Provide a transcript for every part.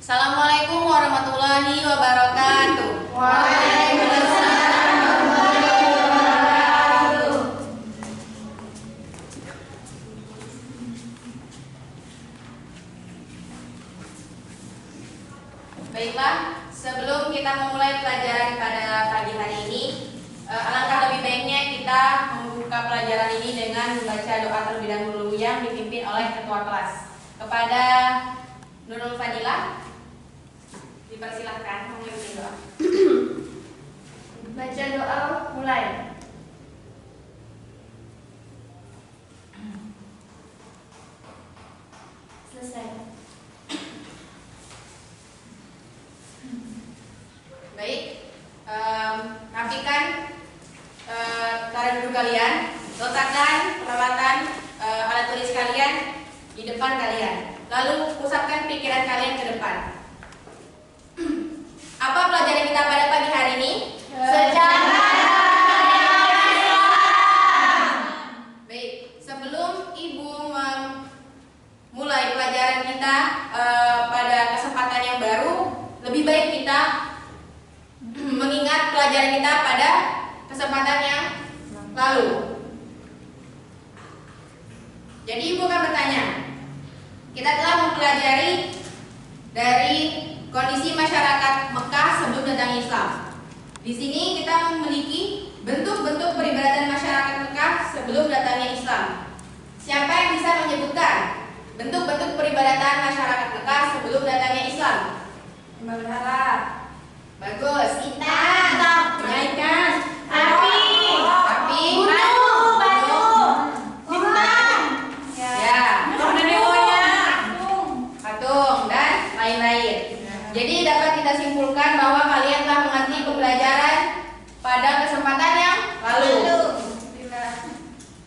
Assalamualaikum warahmatullahi wabarakatuh. Waalaikumsalam warahmatullahi wabarakatuh. Baiklah, sebelum kita memulai pelajaran pada pagi hari ini, alangkah lebih baiknya kita membuka pelajaran ini dengan membaca doa terlebih dahulu yang dipimpin oleh ketua kelas. Kepada Nurul Fadilah, dipersilahkan memimpin doa. Baca doa mulai. Selesai. Baik, rapikan cara duduk kalian, letakkan peralatan alat tulis kalian di depan kalian, lalu pusatkan pikiran kalian ke depan. Apa pelajaran kita pada pagi hari ini? Sejarah. Baik, sebelum Ibu memulai pelajaran kita pada kesempatan yang baru, lebih baik kita mengingat pelajaran kita pada kesempatan yang lalu. Jadi Ibu akan bertanya, kita telah mempelajari dari kondisi masyarakat Mekah sebelum datang Islam. Di sini kita memiliki bentuk-bentuk peribadatan masyarakat Mekah sebelum datangnya Islam. Siapa yang bisa menyebutkan bentuk-bentuk peribadatan masyarakat Mekah sebelum datangnya Islam? Mbak Berhala. Bagus. Kita. Naikkan. Api. Api. Batu. Bintang. Ya. Patung dan lain-lain. Jadi dapat kita simpulkan bahwa kalian telah mengerti pembelajaran pada kesempatan yang lalu.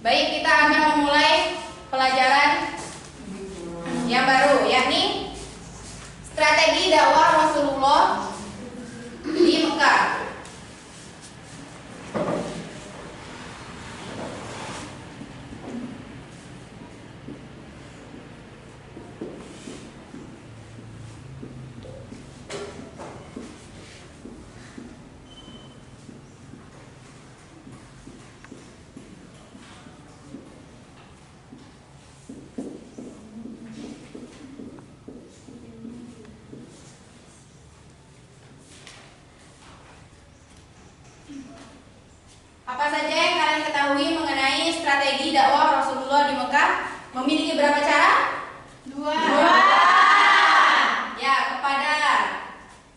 Baik, kita akan memulai pelajaran yang baru, yakni strategi dakwah Rasulullah di Mekah. Apa saja yang kalian ketahui mengenai strategi dakwah Rasulullah di Mekah? Memiliki berapa cara? Dua. Ya, kepada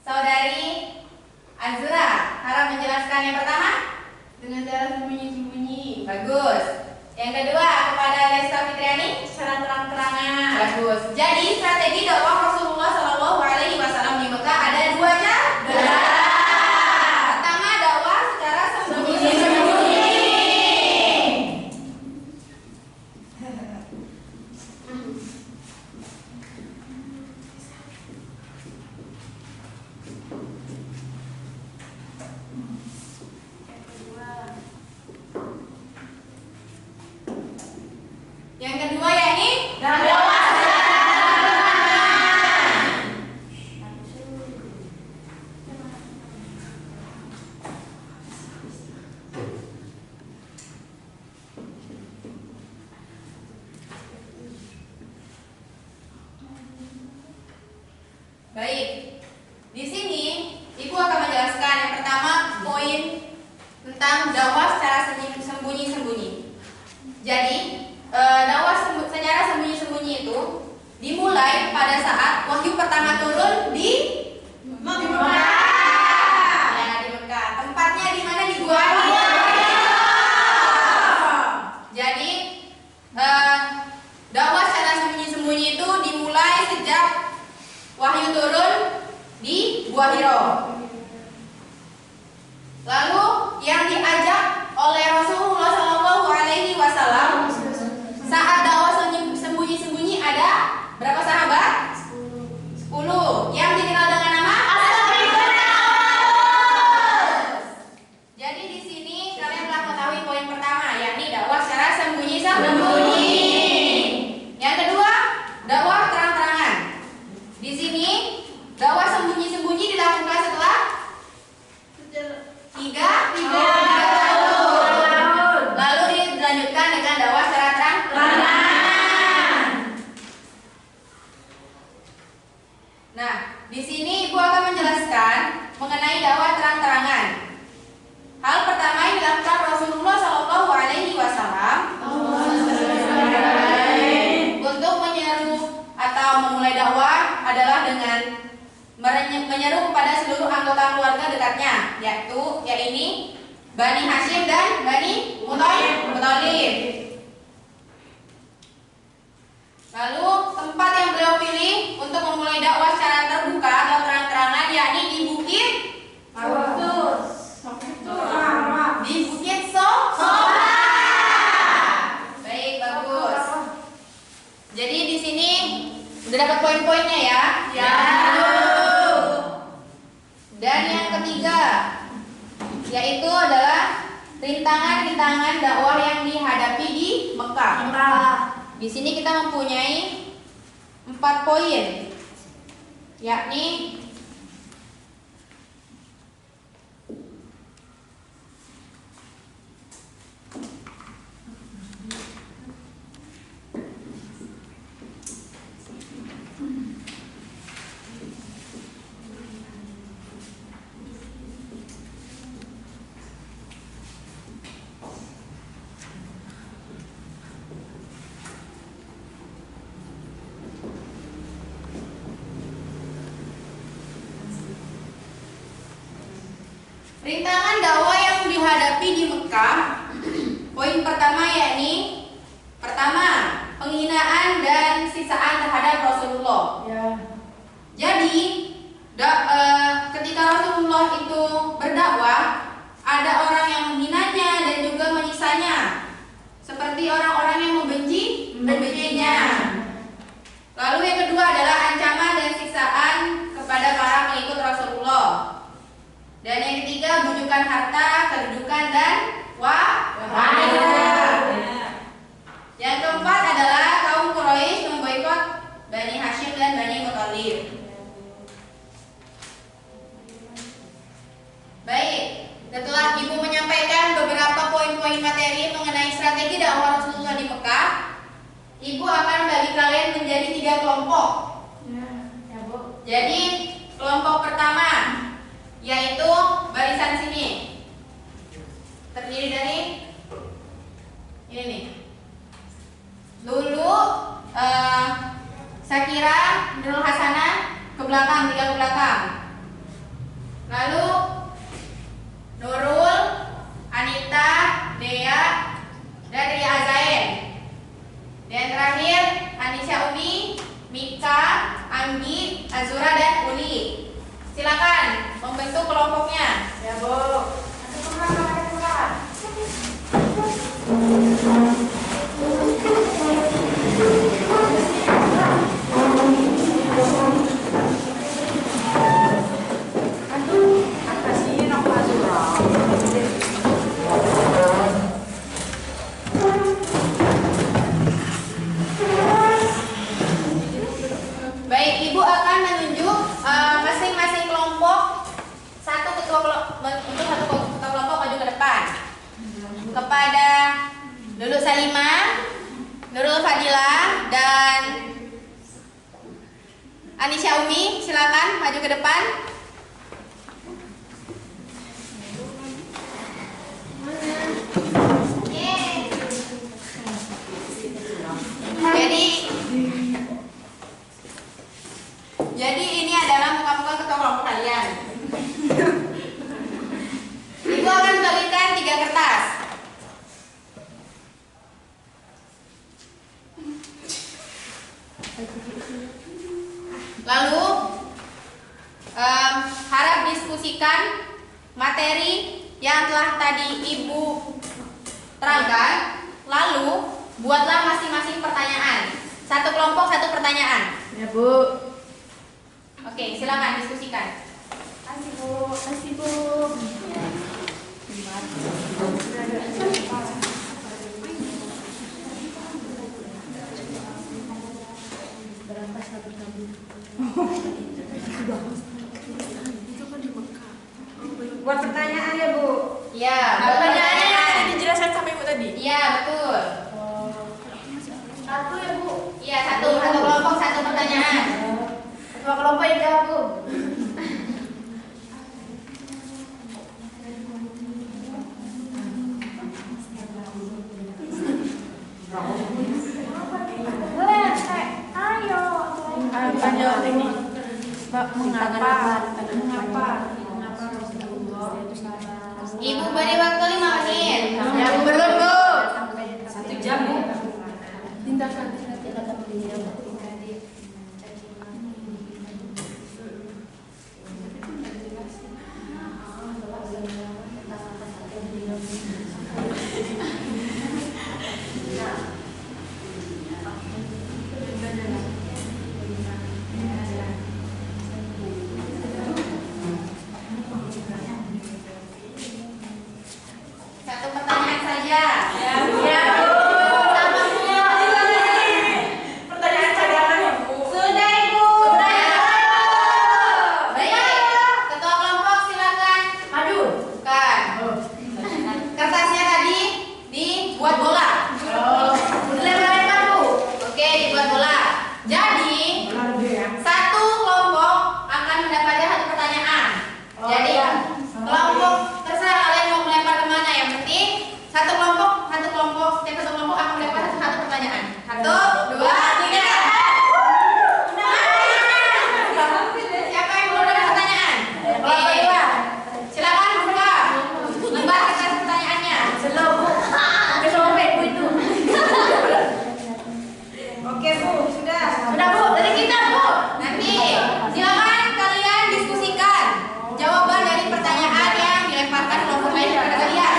saudari Azra, harap menjelaskan yang pertama. Dengan cara sembunyi-sembunyi. Bagus. Yang kedua, kepada Lesta Fitriani, secara terang-terangan. Bagus. Jadi strategi dakwah Rasulullah Shallallahu Alaihi Wasallam di Mekah ada dua cara. Pertama, dakwah secara sembunyi-sembunyi. Yang kedua yakni dakwah baik. Di sini Ibu akan menjelaskan yang pertama poin tentang dakwah secara sembunyi-sembunyi. Jadi dakwah secara sembunyi-sembunyi itu dimulai pada saat wahyu pertama turun di Mekah. Ya, di Mekah. Tempatnya di mana? Di Gua Hira. Jadi dakwah secara sembunyi-sembunyi itu dimulai sejak wahyu turun di Gua Hira. Lalu yang diajak oleh Rasulullah Shallallahu Alaihi Wasallam saat dakwah sembunyi-sembunyi ada berapa sahabat? 10. Yang dikenal dengan nama Jadi di sini kalian telah mengetahui poin pertama, yakni dakwah secara sembunyi-sembunyi. Yang kedua, dakwah terang-terangan. Di sini kepada seluruh anggota keluarga dekatnya, yaitu Bani Hashim dan Bani Muthalib. Lalu tempat yang beliau pilih untuk memulai dakwah secara terbuka atau terang-terangan yakni di Bukit Sofa. Baik, bagus. Jadi di sini udah dapat poin-poinnya ya? Ya. Dan yang ketiga yaitu adalah rintangan-rintangan dakwah yang dihadapi di Mekah. Di sini kita mempunyai 4 poin, yakni rintangan dakwah yang dihadapi di Mekah. Poin pertama yakni penghinaan dan siksaan terhadap Rasulullah. Jadi ketika Rasulullah itu berdakwah, ada orang yang menghinanya dan juga menyiksanya, seperti orang-orang yang membencinya. Lalu yang kedua adalah ancaman dan siksaan kepada para pengikut Rasulullah. Dan yang ketiga, bujukan harta, kedudukan, dan wanita. Yang keempat adalah kaum Quraisy memboikot Bani Hashim dan Bani Muthalib. Baik, setelah Ibu menyampaikan beberapa poin-poin materi mengenai strategi dakwah Rasulullah di Mekah, Ibu akan bagi kalian menjadi 3 kelompok. Jadi kelompok pertama yaitu barisan sini, terdiri dari ini nih. Dulu Sakira, Nurul Hasanah ke belakang, 3 ke belakang. Lalu Nurul, Anita, Dea, dan Ria Azain. Dan terakhir Anisha Umi, Mika, Anggi, Azura, dan Uli. Silakan membentuk kelompoknya. Ya, Bu. Baik, Ibu akan menunjuk masing-masing kelompok untuk satu kelompok maju ke depan. Kepada Lulu Salimah, Nurul Fadilah, dan Anisha Umi, silakan maju ke depan. Jadi ini adalah muka-muka ketua kelompok kalian. Ibu akan bagikan 3 kertas. Lalu harap diskusikan materi yang telah tadi Ibu terangkan. Lalu buatlah masing-masing pertanyaan. Satu kelompok 1 pertanyaan. Ya, Bu. Oke, silakan diskusikan. Kasih, Bu. Kasih, Bu. Buat pertanyaan ya, Bu. Iya, Pertanyaannya pertanyaan. dijelaskan sama Ibu tadi. Iya, betul. 1 ya, Bu. Iya, satu kelompok 1 pertanyaan. Ketua kelompok yang jawab, Bu. Ayo. Ayo, jawab ini. Mengapa Rasulullah Ibu beri waktu 5 menit. Ya, Bu, belum, Bu. 1 jam, Bu. Tindakan Satu pertanyaan saja. Ya, Bu. Ya, Bu. Sama semua. Pertanyaan cadangan ya, Bu. Sudah, Ibu. Baik. Ketua kelompok silakan Maju. bukan. Kertasnya tadi dibuat bola. Lempar-lempar, Bu. Oke, dibuat bola. Jadi satu kelompok akan mendapatkan satu pertanyaan. Jadi kelompok terserah kalian mau melempar kemana. Yang penting setiap satu kelompok akan mendapatkan satu pertanyaan. 1, 2, 3. Siapa yang belum ada pertanyaan? Oke. Silakan buka lembar kertas pertanyaannya. Slow, Bu. Sampai sobek, Bu, itu. Oke, Bu, sudah. Sudah, Bu. Dari kita, Bu. Nanti silakan kalian diskusikan jawaban dari pertanyaan yang dilemparkan kelompok lain kepada kalian.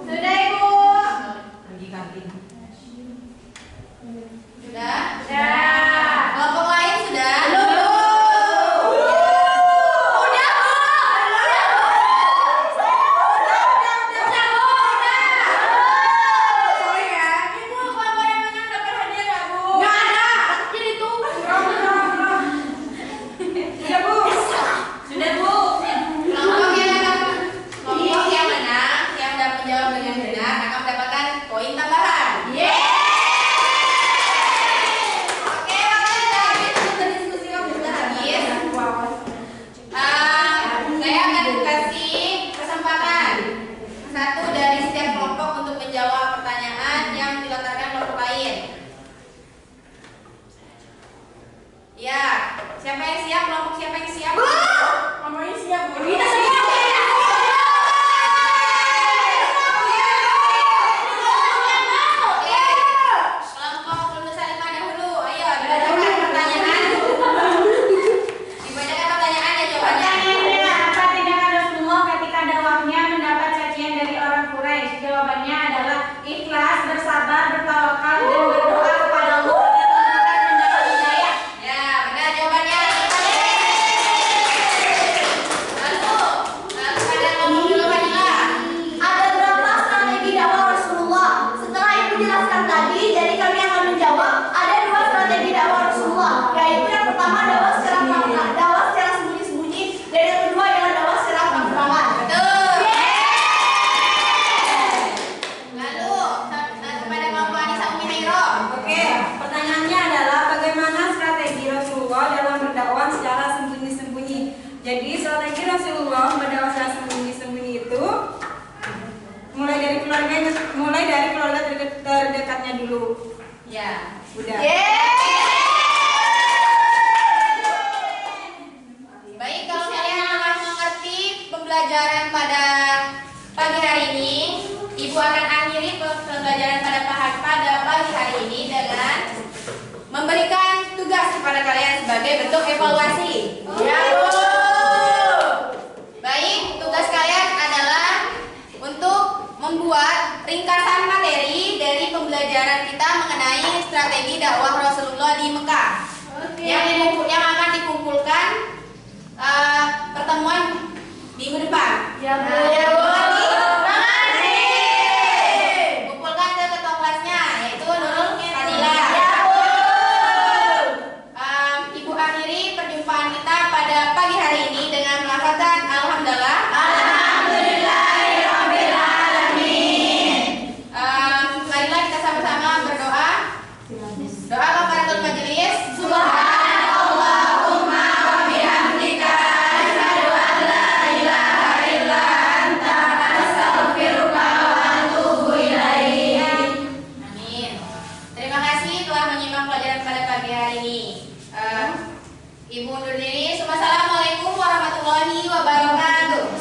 Sudah, Ibu? Sudah? Kelompok lain sudah? Ibu, kelompok yang menang dapat hadiah nggak, Bu? Nggak ada. Kecil itu. Sudah, Bu. Sudah, Bu. Kelompok yang menang, yang dapat menjawab dengan benar akan mendapatkan poin tambahan. Oke, makanya sudah habis untuk diskusi kamu sudah habis. Saya akan kasih kesempatan satu dari setiap kelompok untuk menjawab pertanyaan yang dilontarkan kelompok lain. Ya, siapa yang siap? Kelompok siapa yang siap? Ngomongin siap, Bu. Kita semua. Kelompok Lulus Salimah dahulu. Ayo, dibacakan pertanyaan. Dibacakan pertanyaan dan jawabannya. Apa tindakan Rasulullah ketika dakwahnya mendapat cacian dari orang Quraisy? Jawabannya adalah ikhlas, bersabar, bertawakal, dan berdoa kepada Allah agar mendapat hidayah. Ya, benar jawabannya. Lalu pada kelompok dulu Fadila. Ada berapa strategi dakwah Rasulullah? Setelah Ibu jelaskan tadi, jadi kami akan menjawab. Ada 2 strategi dakwah Rasulullah, yaitu yang pertama dakwah secara sembunyi-sembunyi, dan yang kedua adalah dakwah secara terang-terangan. Betul. Lalu kepada kelompok Anissa Umi Hairom. Oke, pertanyaannya adalah bagaimana strategi Rasulullah dalam berdakwah secara sembunyi-sembunyi. Jadi strategi Rasulullah berdakwah secara sembunyi-sembunyi itu mulai dari keluarga terdekatnya dulu. Ya. Udah. Baik, kalau kalian akan mengerti pembelajaran pada pagi hari ini, Ibu akan akhiri pembelajaran pada pagi hari ini dengan memberikan tugas kepada kalian sebagai bentuk evaluasi. Ya, Bu. Baik, tugas kalian adalah untuk membuat ringkasan materi dari pembelajaran kita mengenai strategi dakwah Rasulullah di Mekah. Yang akan dikumpulkan pertemuan minggu depan. Ya Bu. Ya Bu. Mengerti. Kumpulkan ke ketua kelasnya, yaitu Nurul Fadila. Ya Bu. Ibu akhiri perjumpaan kita pada pagi hari ini dengan melafazkan alhamdulillah. Alhamdulillahirabbil alamin. Marilah kita sama-sama berdoa. Doa kafaratul majelis. Subhanallahumma wa bihamdika asyhadu an la ilaha illa anta astaghfiruka wa atubu ilaik. Amin. Terima kasih telah menyimak pelajaran pada pagi hari ini. Ibu undur diri. Wassalamualaikum warahmatullahi wabarakatuh.